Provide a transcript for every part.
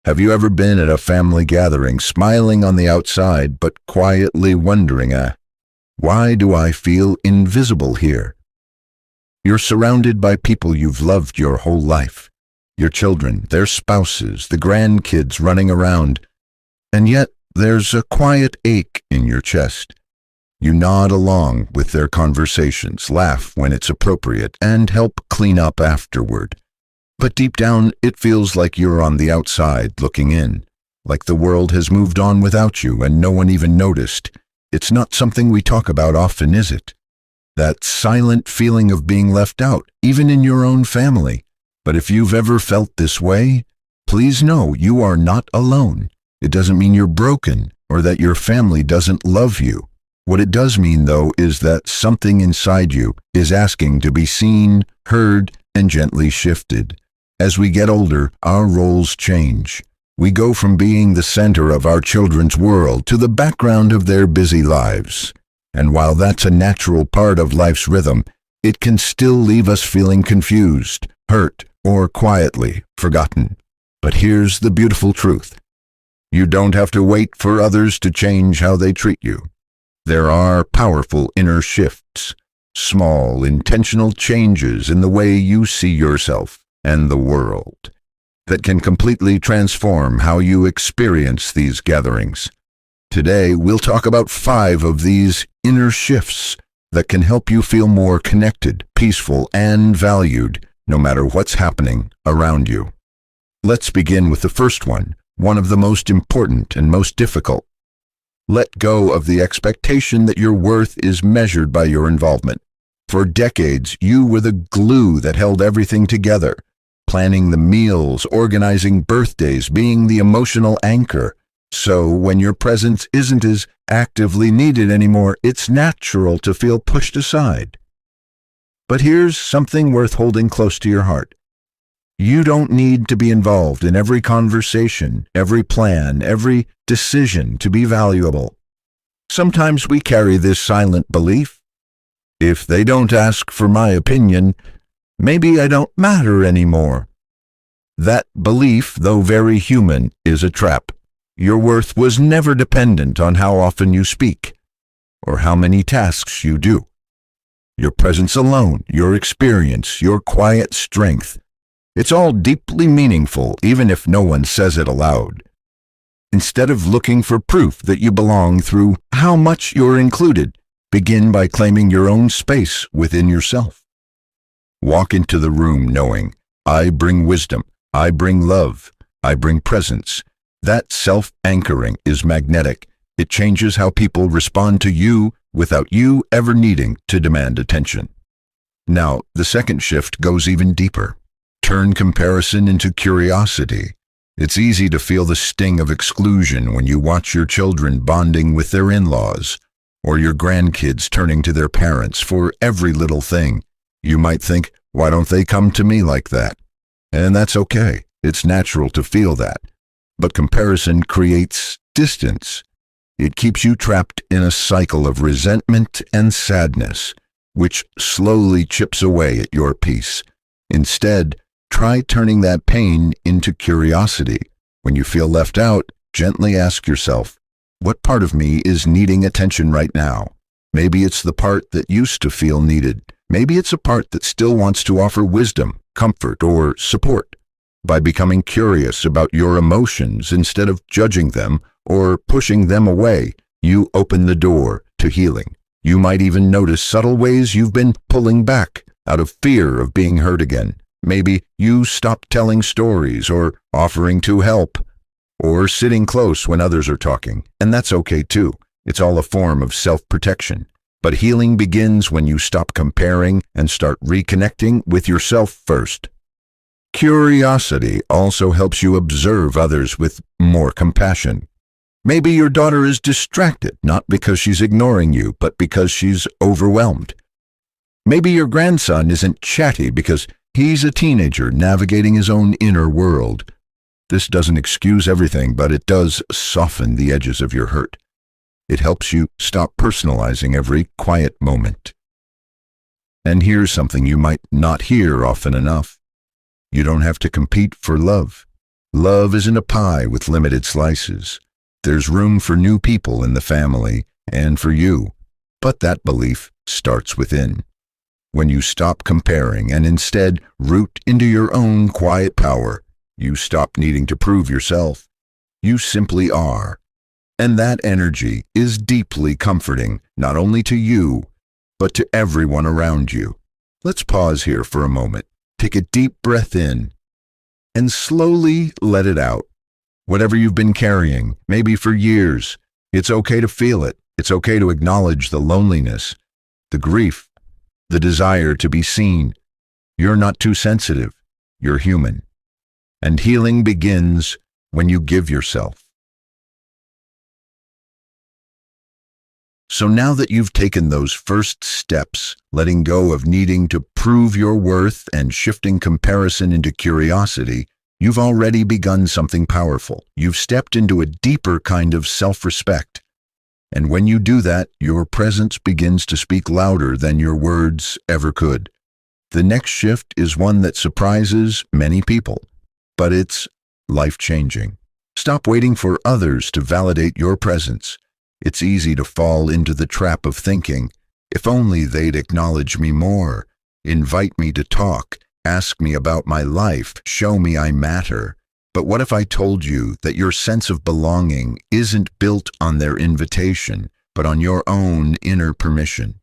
Have you ever been at a family gathering, smiling on the outside, but quietly wondering, why do I feel invisible here? You're surrounded by people you've loved your whole life. Your children, their spouses, the grandkids running around. And yet, there's a quiet ache in your chest. You nod along with their conversations, laugh when it's appropriate, and help clean up afterward. But deep down, it feels like you're on the outside looking in, like the world has moved on without you and no one even noticed. It's not something we talk about often, is it? That silent feeling of being left out, even in your own family. But if you've ever felt this way, please know you are not alone. It doesn't mean you're broken or that your family doesn't love you. What it does mean, though, is that something inside you is asking to be seen, heard, and gently shifted. As we get older, our roles change. We go from being the center of our children's world to the background of their busy lives. And while that's a natural part of life's rhythm, it can still leave us feeling confused, hurt, or quietly forgotten. But here's the beautiful truth. You don't have to wait for others to change how they treat you. There are powerful inner shifts, small, intentional changes in the way you see yourself and the world that can completely transform how you experience these gatherings. Today, we'll talk about 5 of these inner shifts that can help you feel more connected, peaceful, and valued, no matter what's happening around you. Let's begin with the first one of the most important and most difficult. Let go of the expectation that your worth is measured by your involvement. For decades, you were the glue that held everything together, planning the meals, organizing birthdays, being the emotional anchor. So when your presence isn't as actively needed anymore, it's natural to feel pushed aside. But here's something worth holding close to your heart. You don't need to be involved in every conversation, every plan, every decision to be valuable. Sometimes we carry this silent belief. If they don't ask for my opinion, maybe I don't matter anymore. That belief, though very human, is a trap. Your worth was never dependent on how often you speak or how many tasks you do. Your presence alone, your experience, your quiet strength, it's all deeply meaningful, even if no one says it aloud. Instead of looking for proof that you belong through how much you're included, begin by claiming your own space within yourself. Walk into the room knowing, I bring wisdom, I bring love, I bring presence. That self-anchoring is magnetic. It changes how people respond to you without you ever needing to demand attention. Now, the second shift goes even deeper. Turn comparison into curiosity. It's easy to feel the sting of exclusion when you watch your children bonding with their in-laws, or your grandkids turning to their parents for every little thing. You might think, why don't they come to me like that? And that's okay. It's natural to feel that. But comparison creates distance. It keeps you trapped in a cycle of resentment and sadness, which slowly chips away at your peace. Instead, try turning that pain into curiosity. When you feel left out, gently ask yourself, what part of me is needing attention right now? Maybe it's the part that used to feel needed. Maybe it's a part that still wants to offer wisdom, comfort, or support. By becoming curious about your emotions instead of judging them or pushing them away, you open the door to healing. You might even notice subtle ways you've been pulling back out of fear of being hurt again. Maybe you stop telling stories or offering to help or sitting close when others are talking. And that's okay too. It's all a form of self-protection. But healing begins when you stop comparing and start reconnecting with yourself first. Curiosity also helps you observe others with more compassion. Maybe your daughter is distracted, not because she's ignoring you, but because she's overwhelmed. Maybe your grandson isn't chatty because he's a teenager navigating his own inner world. This doesn't excuse everything, but it does soften the edges of your hurt. It helps you stop personalizing every quiet moment. And here's something you might not hear often enough. You don't have to compete for love. Love isn't a pie with limited slices. There's room for new people in the family and for you. But that belief starts within. When you stop comparing and instead root into your own quiet power, you stop needing to prove yourself. You simply are. And that energy is deeply comforting, not only to you, but to everyone around you. Let's pause here for a moment. Take a deep breath in and slowly let it out. Whatever you've been carrying, maybe for years, it's okay to feel it. It's okay to acknowledge the loneliness, the grief, the desire to be seen. You're not too sensitive. You're human. And healing begins when you give yourself. So now that you've taken those first steps, letting go of needing to prove your worth and shifting comparison into curiosity, you've already begun something powerful. You've stepped into a deeper kind of self-respect. And when you do that, your presence begins to speak louder than your words ever could. The next shift is one that surprises many people, but it's life-changing. Stop waiting for others to validate your presence. It's easy to fall into the trap of thinking, if only they'd acknowledge me more, invite me to talk, ask me about my life, show me I matter. But what if I told you that your sense of belonging isn't built on their invitation, but on your own inner permission?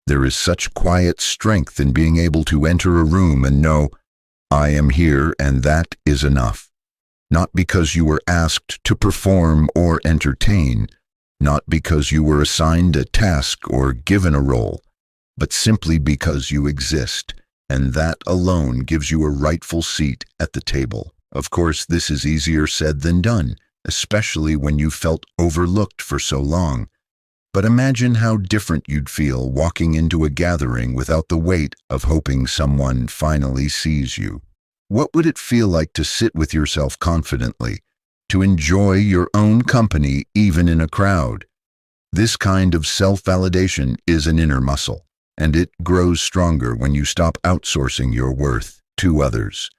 There is such quiet strength in being able to enter a room and know, I am here and that is enough. Not because you were asked to perform or entertain, not because you were assigned a task or given a role, but simply because you exist, and that alone gives you a rightful seat at the table. Of course, this is easier said than done, especially when you felt overlooked for so long. But imagine how different you'd feel walking into a gathering without the weight of hoping someone finally sees you. What would it feel like to sit with yourself confidently, to enjoy your own company even in a crowd? This kind of self-validation is an inner muscle, and it grows stronger when you stop outsourcing your worth to others.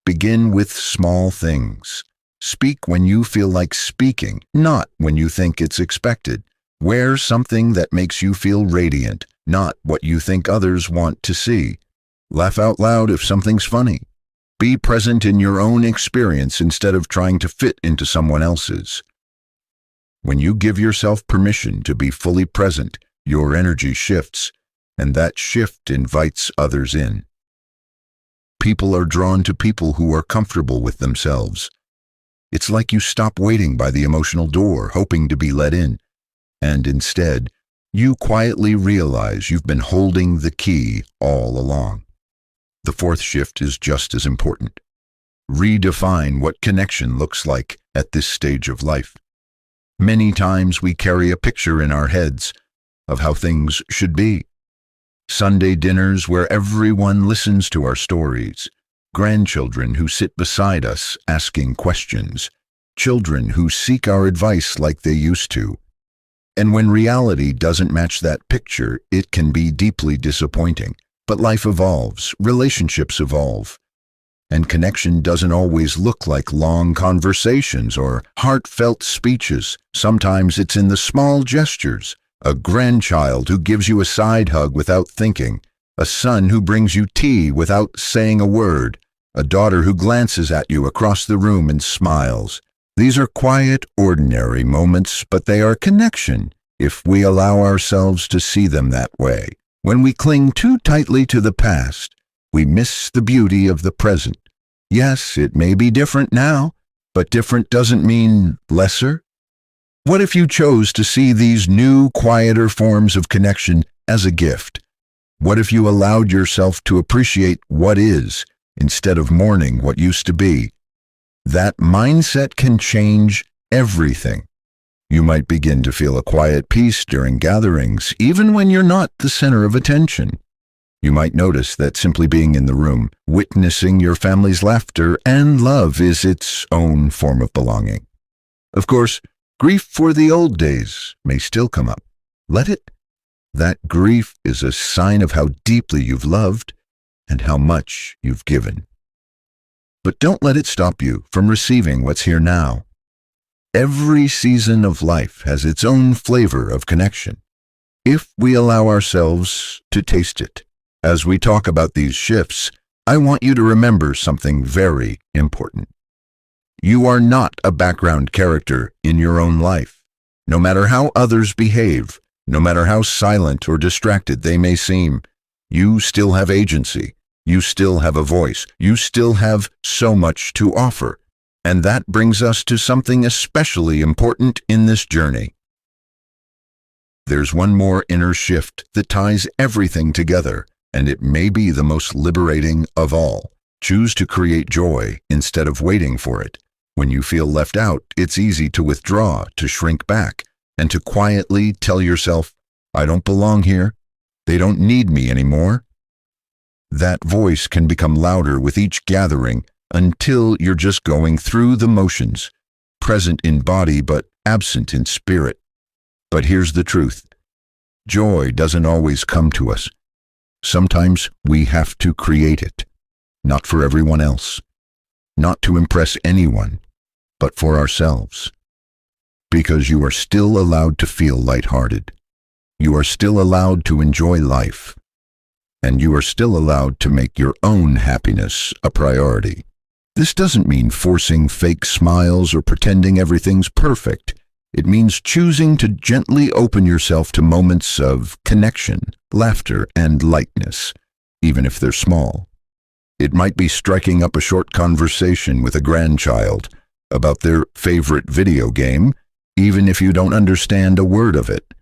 Begin with small things. Speak when you feel like speaking, not when you think it's expected. Wear something that makes you feel radiant, not what you think others want to see. Laugh out loud if something's funny. Be present in your own experience instead of trying to fit into someone else's. When you give yourself permission to be fully present, your energy shifts, and that shift invites others in. People are drawn to people who are comfortable with themselves. It's like you stop waiting by the emotional door, hoping to be let in, and instead, you quietly realize you've been holding the key all along. The fourth shift is just as important. Redefine what connection looks like at this stage of life. Many times we carry a picture in our heads of how things should be. Sunday dinners where everyone listens to our stories, grandchildren who sit beside us asking questions, children who seek our advice like they used to. And when reality doesn't match that picture, it can be deeply disappointing. But life evolves, relationships evolve, and connection doesn't always look like long conversations or heartfelt speeches. Sometimes it's in the small gestures. A grandchild who gives you a side hug without thinking, a son who brings you tea without saying a word, a daughter who glances at you across the room and smiles. These are quiet, ordinary moments, but they are connection if we allow ourselves to see them that way. When we cling too tightly to the past, we miss the beauty of the present. Yes, it may be different now, but different doesn't mean lesser. What if you chose to see these new, quieter forms of connection as a gift? What if you allowed yourself to appreciate what is instead of mourning what used to be? That mindset can change everything. You might begin to feel a quiet peace during gatherings, even when you're not the center of attention. You might notice that simply being in the room, witnessing your family's laughter and love is its own form of belonging. Of course, grief for the old days may still come up. Let it. That grief is a sign of how deeply you've loved and how much you've given. But don't let it stop you from receiving what's here now. Every season of life has its own flavor of connection, if we allow ourselves to taste it. As we talk about these shifts, I want you to remember something very important. You are not a background character in your own life. No matter how others behave, no matter how silent or distracted they may seem, you still have agency. You still have a voice. You still have so much to offer. And that brings us to something especially important in this journey. There's one more inner shift that ties everything together, and it may be the most liberating of all. Choose to create joy instead of waiting for it. When you feel left out, it's easy to withdraw, to shrink back, and to quietly tell yourself, I don't belong here. They don't need me anymore. That voice can become louder with each gathering until you're just going through the motions, present in body but absent in spirit. But here's the truth. Joy doesn't always come to us. Sometimes we have to create it, not for everyone else, not to impress anyone, but for ourselves. Because you are still allowed to feel lighthearted. You are still allowed to enjoy life. And you are still allowed to make your own happiness a priority. This doesn't mean forcing fake smiles or pretending everything's perfect. It means choosing to gently open yourself to moments of connection, laughter, and lightness, even if they're small. It might be striking up a short conversation with a grandchild about their favorite video game, even if you don't understand a word of it.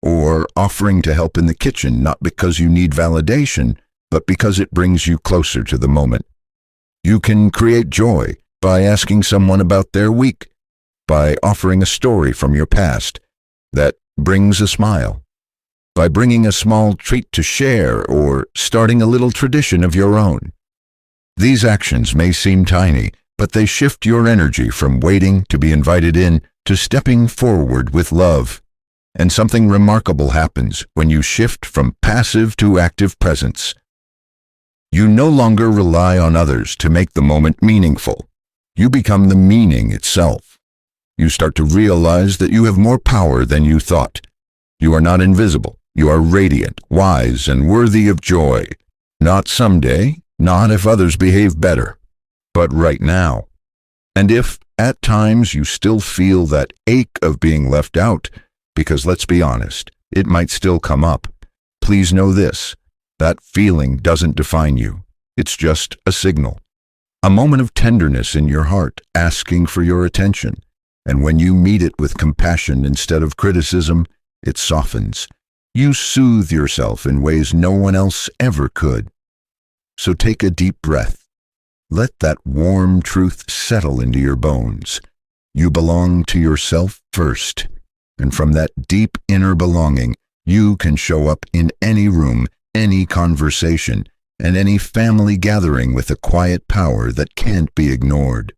Or offering to help in the kitchen, not because you need validation, but because it brings you closer to the moment. You can create joy by asking someone about their week, by offering a story from your past that brings a smile, by bringing a small treat to share or starting a little tradition of your own. These actions may seem tiny, but they shift your energy from waiting to be invited in to stepping forward with love. And something remarkable happens when you shift from passive to active presence. You no longer rely on others to make the moment meaningful. You become the meaning itself. You start to realize that you have more power than you thought. You are not invisible. You are radiant, wise, and worthy of joy. Not someday, not if others behave better, but right now. And if, at times, you still feel that ache of being left out, because let's be honest, it might still come up, please know this, that feeling doesn't define you. It's just a signal. A moment of tenderness in your heart asking for your attention. And when you meet it with compassion instead of criticism, it softens. You soothe yourself in ways no one else ever could. So take a deep breath. Let that warm truth settle into your bones. You belong to yourself first. And from that deep inner belonging, you can show up in any room, any conversation, and any family gathering with a quiet power that can't be ignored.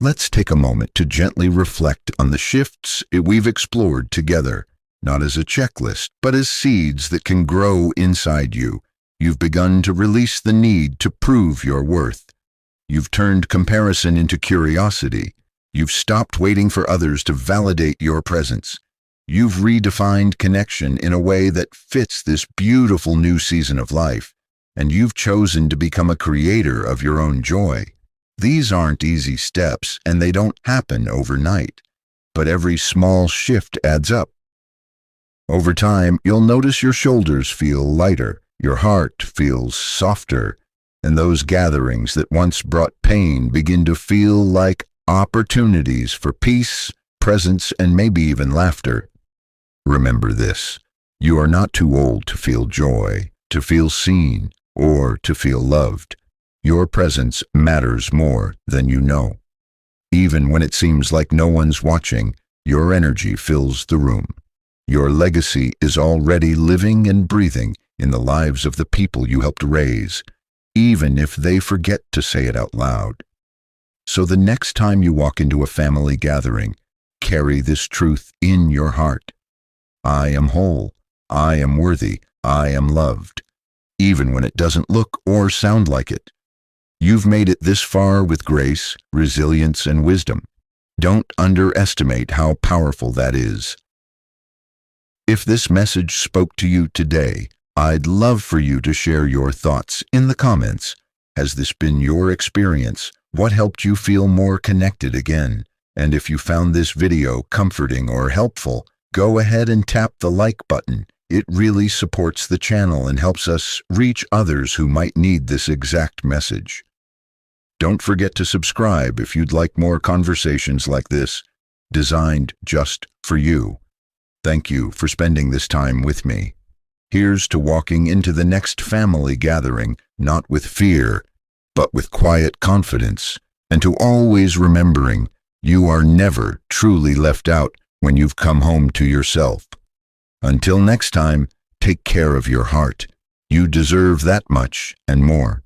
Let's take a moment to gently reflect on the shifts we've explored together, not as a checklist, but as seeds that can grow inside you. You've begun to release the need to prove your worth. You've turned comparison into curiosity. You've stopped waiting for others to validate your presence. You've redefined connection in a way that fits this beautiful new season of life, and you've chosen to become a creator of your own joy. These aren't easy steps, and they don't happen overnight, but every small shift adds up. Over time, you'll notice your shoulders feel lighter, your heart feels softer, and those gatherings that once brought pain begin to feel like opportunities for peace, presence, and maybe even laughter. Remember this, you are not too old to feel joy, to feel seen, or to feel loved. Your presence matters more than you know. Even when it seems like no one's watching, your energy fills the room. Your legacy is already living and breathing in the lives of the people you helped raise, even if they forget to say it out loud. So the next time you walk into a family gathering, carry this truth in your heart. I am whole. I am worthy. I am loved. Even when it doesn't look or sound like it. You've made it this far with grace, resilience, and wisdom. Don't underestimate how powerful that is. If this message spoke to you today, I'd love for you to share your thoughts in the comments. Has this been your experience? What helped you feel more connected again? And if you found this video comforting or helpful, go ahead and tap the like button. It really supports the channel and helps us reach others who might need this exact message. Don't forget to subscribe if you'd like more conversations like this, designed just for you. Thank you for spending this time with me. Here's to walking into the next family gathering, not with fear, but with quiet confidence, and to always remembering you are never truly left out when you've come home to yourself. Until next time, take care of your heart. You deserve that much and more.